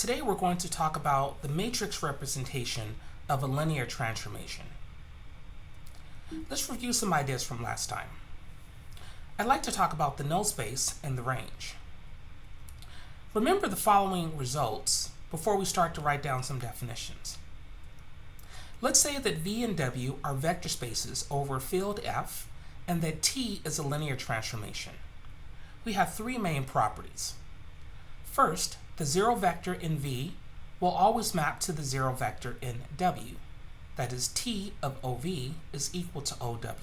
Today we're going to talk about the matrix representation of a linear transformation. Let's review some ideas from last time. I'd like to talk about the null space and the range. Remember the following results before we start to write down some definitions. Let's say that V and W are vector spaces over field F and that T is a linear transformation. We have three main properties. First, the zero vector in V will always map to the zero vector in W. That is, T of OV is equal to OW.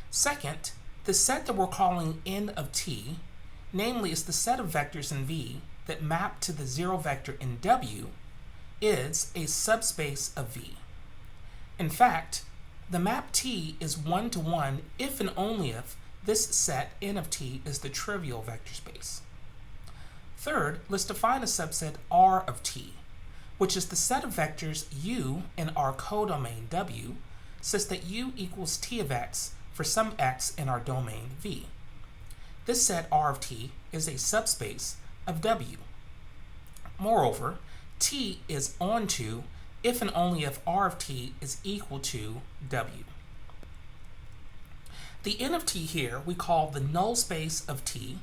Second, the set that we're calling N of T, namely is the set of vectors in V that map to the zero vector in W, is a subspace of V. In fact, the map T is one-to-one if and only if this set N of T is the trivial vector space. Third, let's define a subset R of T, which is the set of vectors U in our codomain W, such that U equals T of X for some X in our domain V. This set R of T is a subspace of W. Moreover, T is onto if and only if R of T is equal to W. The N of T here we call the null space of T,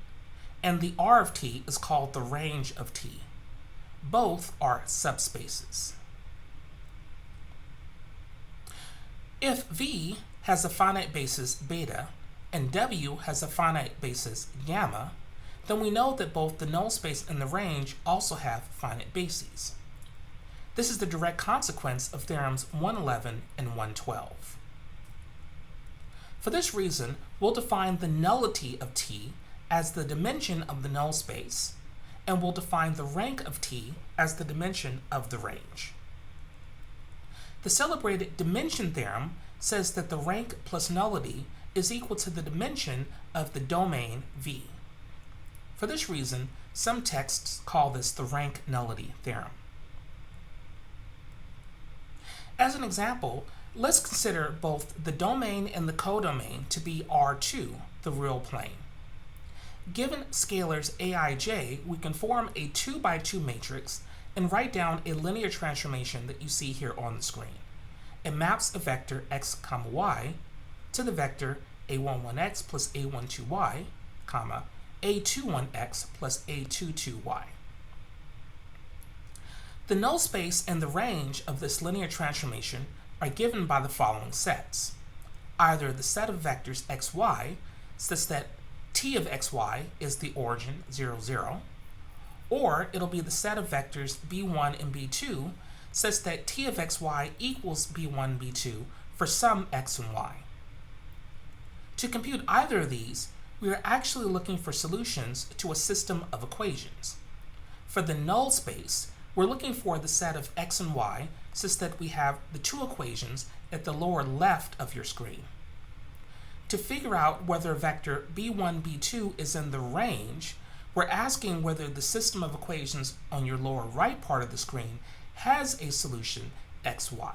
and the R of T is called the range of T. Both are subspaces. If V has a finite basis beta and W has a finite basis gamma, then we know that both the null space and the range also have finite bases. This is the direct consequence of theorems 111 and 112. For this reason, we'll define the nullity of T as the dimension of the null space, and we'll define the rank of T as the dimension of the range. The celebrated dimension theorem says that the rank plus nullity is equal to the dimension of the domain V. For this reason, some texts call this the rank nullity theorem. As an example, let's consider both the domain and the codomain to be R2, the real plane. Given scalars aij, we can form a 2 by 2 matrix and write down a linear transformation that you see here on the screen. It maps a vector x, y to the vector a11x plus a12y, a21x plus a22y. The null space and the range of this linear transformation are given by the following sets. Either the set of vectors xy, such that T of xy is the origin 0, 0, or it'll be the set of vectors b1 and b2 such that T of xy equals b1, b2 for some x and y. To compute either of these, we are actually looking for solutions to a system of equations. For the null space, we're looking for the set of x and y such that we have the two equations at the lower left of your screen. To figure out whether vector b1, b2 is in the range, we're asking whether the system of equations on your lower right part of the screen has a solution xy.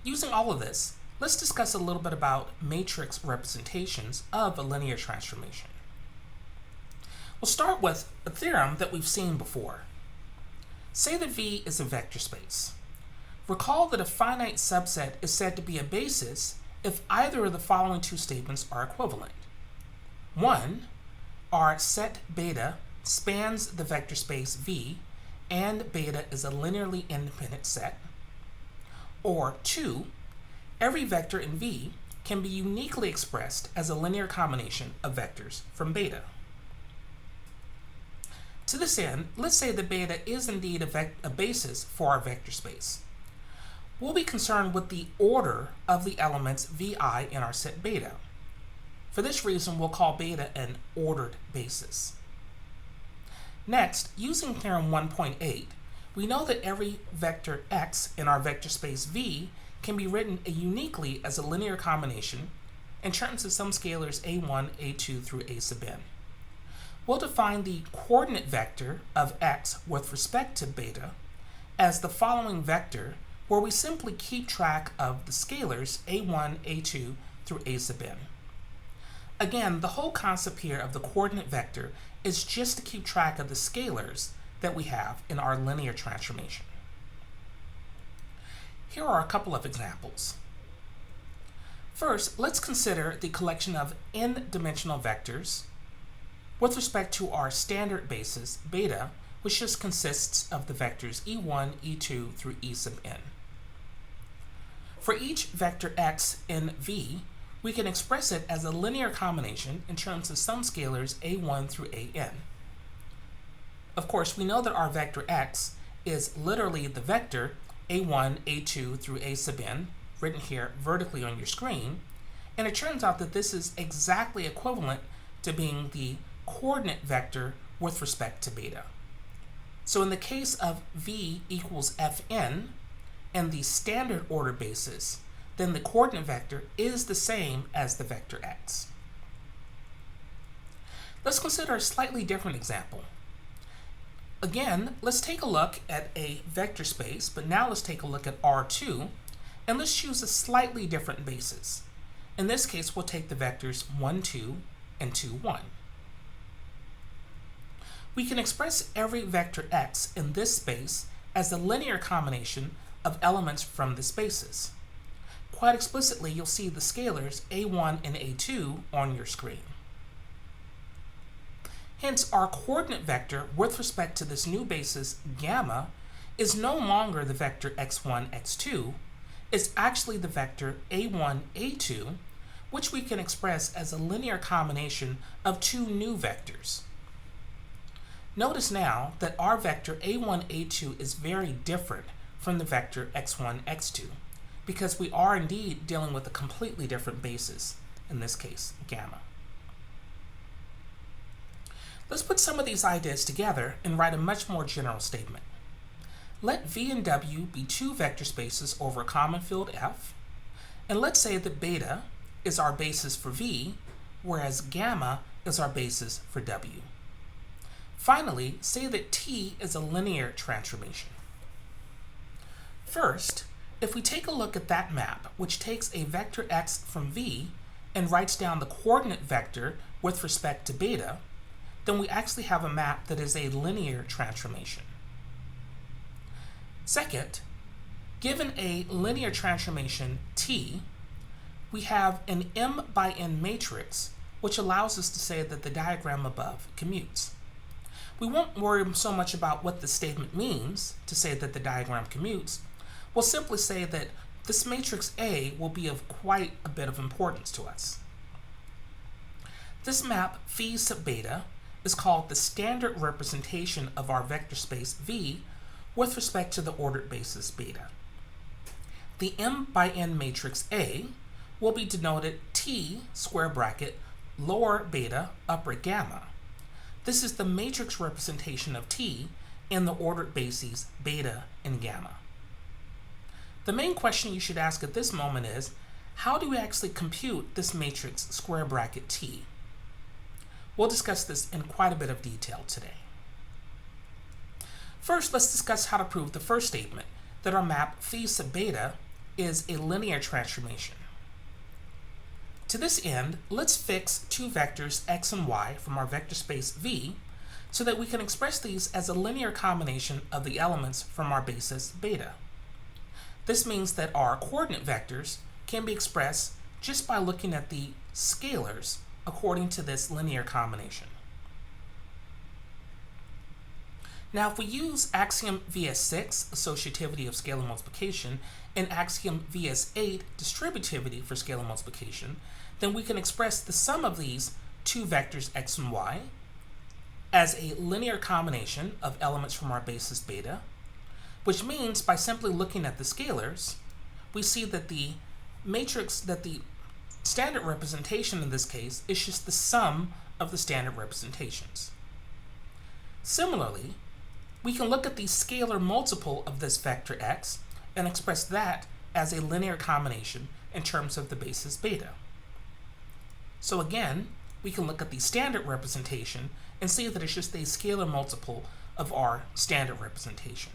Using all of this, let's discuss a little bit about matrix representations of a linear transformation. We'll start with a theorem that we've seen before. Say that V is a vector space. Recall that a finite subset is said to be a basis if either of the following two statements are equivalent. 1, our set beta spans the vector space V and beta is a linearly independent set. Or 2, every vector in V can be uniquely expressed as a linear combination of vectors from beta. To this end, let's say that beta is indeed a basis for our vector space. We'll be concerned with the order of the elements Vi in our set beta. For this reason, we'll call beta an ordered basis. Next, using theorem 1.8, we know that every vector x in our vector space V can be written uniquely as a linear combination in terms of some scalars a1, a2 through a sub n. We'll define the coordinate vector of x with respect to beta as the following vector, where we simply keep track of the scalars a1, a2 through a sub n. Again, the whole concept here of the coordinate vector is just to keep track of the scalars that we have in our linear transformation. Here are a couple of examples. First, let's consider the collection of n-dimensional vectors with respect to our standard basis, beta, which just consists of the vectors e1, e2 through e sub n. For each vector x in V, we can express it as a linear combination in terms of some scalars a1 through an. Of course, we know that our vector x is literally the vector a1, a2 through a sub n, written here vertically on your screen, and it turns out that this is exactly equivalent to being the coordinate vector with respect to beta. So in the case of V equals Fn and the standard order basis, then the coordinate vector is the same as the vector x. Let's consider a slightly different example. Again, let's take a look at a vector space, but now let's take a look at R2, and let's choose a slightly different basis. In this case, we'll take the vectors 1, 2, and 2, 1. We can express every vector x in this space as a linear combination of elements from the spaces. Quite explicitly, you'll see the scalars a1 and a2 on your screen. Hence, our coordinate vector with respect to this new basis, gamma, is no longer the vector x1, x2. It's actually the vector a1, a2, which we can express as a linear combination of two new vectors. Notice now that our vector a1, a2 is very different from the vector x1, x2, because we are indeed dealing with a completely different basis, in this case, gamma. Let's put some of these ideas together and write a much more general statement. Let V and W be two vector spaces over a common field F, and let's say that beta is our basis for V, whereas gamma is our basis for W. Finally, say that T is a linear transformation. First, if we take a look at that map, which takes a vector x from V and writes down the coordinate vector with respect to beta, then we actually have a map that is a linear transformation. Second, given a linear transformation T, we have an m by n matrix, which allows us to say that the diagram above commutes. We won't worry so much about what the statement means to say that the diagram commutes. We'll simply say that this matrix A will be of quite a bit of importance to us. This map phi sub beta is called the standard representation of our vector space V with respect to the ordered basis beta. The m by n matrix A will be denoted T square bracket lower beta upper gamma. This is the matrix representation of T in the ordered bases beta and gamma. The main question you should ask at this moment is, how do we actually compute this matrix square bracket T? We'll discuss this in quite a bit of detail today. First, let's discuss how to prove the first statement, that our map phi sub beta is a linear transformation. To this end, let's fix two vectors x and y from our vector space V so that we can express these as a linear combination of the elements from our basis beta. This means that our coordinate vectors can be expressed just by looking at the scalars according to this linear combination. Now, if we use axiom VS6, associativity of scalar multiplication, and axiom VS8, distributivity for scalar multiplication, then we can express the sum of these two vectors x and y as a linear combination of elements from our basis beta, which means by simply looking at the scalars, we see that the matrix, that the standard representation in this case is just the sum of the standard representations. Similarly, we can look at the scalar multiple of this vector x and express that as a linear combination in terms of the basis beta. So again, we can look at the standard representation and see that it's just a scalar multiple of our standard representation.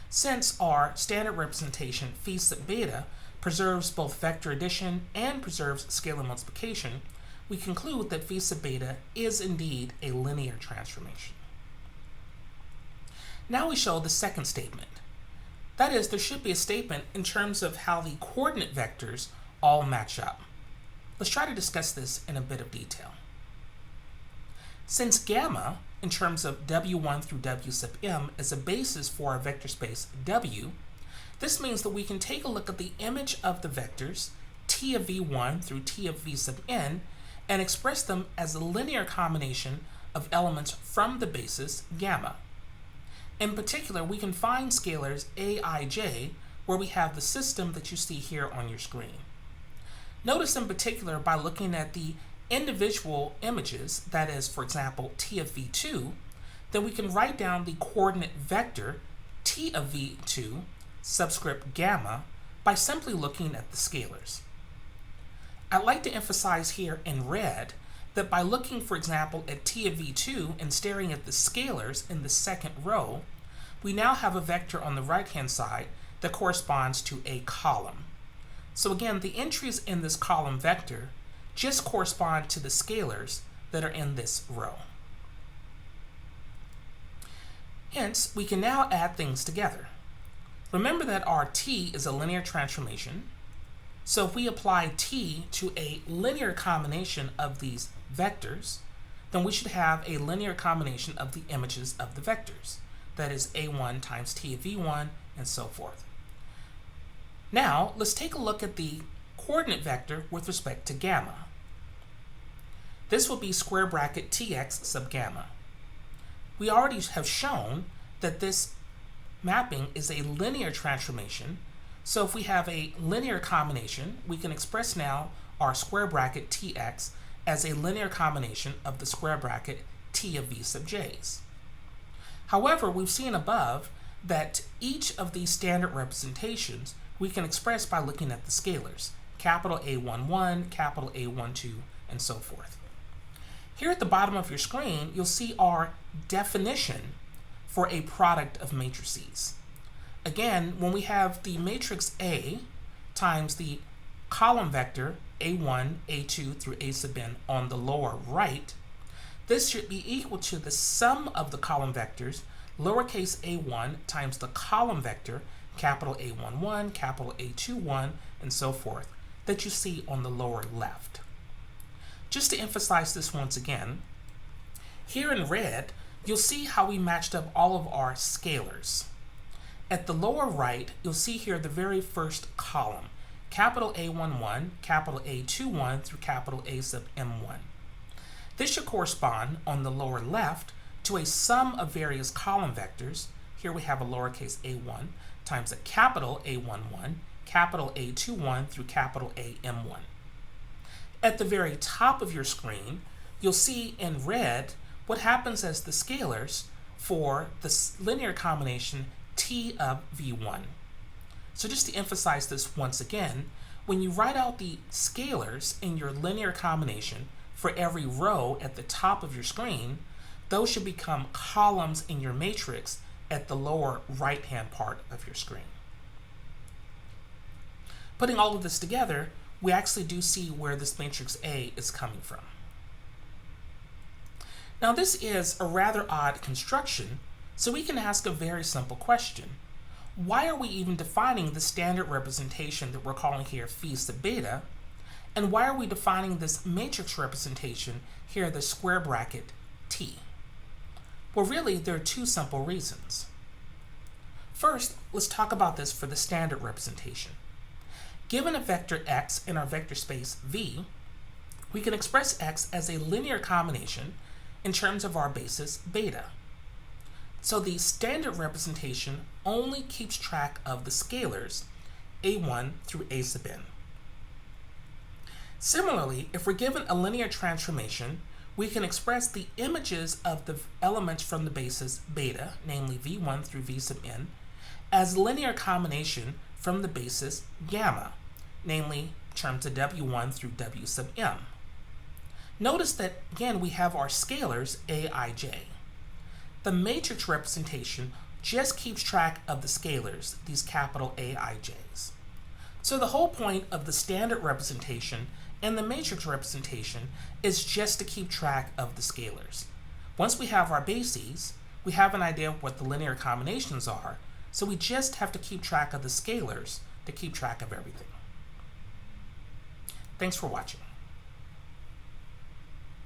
Since our standard representation phi sub beta preserves both vector addition and preserves scalar multiplication, we conclude that v sub beta is indeed a linear transformation. Now we show the second statement. That is, there should be a statement in terms of how the coordinate vectors all match up. Let's try to discuss this in a bit of detail. Since gamma, in terms of w1 through w sub m, is a basis for our vector space w, this means that we can take a look at the image of the vectors t of v1 through t of v sub n and express them as a linear combination of elements from the basis gamma. In particular, we can find scalars aij where we have the system that you see here on your screen. Notice in particular, by looking at the individual images, that is, for example, t of v2, then we can write down the coordinate vector t of v2 subscript gamma by simply looking at the scalars. I'd like to emphasize here in red that by looking, for example, at t of v2 and staring at the scalars in the second row, we now have a vector on the right-hand side that corresponds to a column. So again, the entries in this column vector just correspond to the scalars that are in this row. Hence, we can now add things together. Remember that our t is a linear transformation, so if we apply t to a linear combination of these vectors, then we should have a linear combination of the images of the vectors. That is a1 times t of v1 and so forth. Now, let's take a look at the coordinate vector with respect to gamma. This will be square bracket tx sub gamma. We already have shown that this mapping is a linear transformation, so if we have a linear combination, we can express now our square bracket tx as a linear combination of the square bracket t of v sub j's. However, we've seen above that each of these standard representations we can express by looking at the scalars, capital A11, capital A12, and so forth. Here at the bottom of your screen, you'll see our definition for a product of matrices. Again, when we have the matrix A times the column vector A1, A2 through A sub n on the lower right, this should be equal to the sum of the column vectors, lowercase a1 times the column vector, capital A11, capital A21, and so forth, that you see on the lower left. Just to emphasize this once again, here in red, you'll see how we matched up all of our scalars. At the lower right, you'll see here the very first column, capital A11, capital A21 through capital A sub m1. This should correspond on the lower left to a sum of various column vectors. Here we have a lowercase a1 times a capital A11, capital A21 through capital A m1. At the very top of your screen, you'll see in red what happens as the scalars for the linear combination t of v1. So just to emphasize this once again, when you write out the scalars in your linear combination for every row at the top of your screen, those should become columns in your matrix at the lower right-hand part of your screen. Putting all of this together, we actually do see where this matrix A is coming from. Now this is a rather odd construction, so we can ask a very simple question. Why are we even defining the standard representation that we're calling here phi sub beta, and why are we defining this matrix representation here, the square bracket t? Well, really, there are two simple reasons. First, let's talk about this for the standard representation. Given a vector x in our vector space V, we can express x as a linear combination in terms of our basis beta. So the standard representation only keeps track of the scalars a1 through a sub n. Similarly, if we're given a linear transformation, we can express the images of the elements from the basis beta, namely v1 through v sub n, as linear combination from the basis gamma, namely terms of w1 through w sub m. Notice that, again, we have our scalars aij. The matrix representation just keeps track of the scalars, these capital aij's. So the whole point of the standard representation And the matrix representation is just to keep track of the scalars. Once we have our bases, we have an idea of what the linear combinations are, so we just have to keep track of the scalars to keep track of everything. Thanks for watching.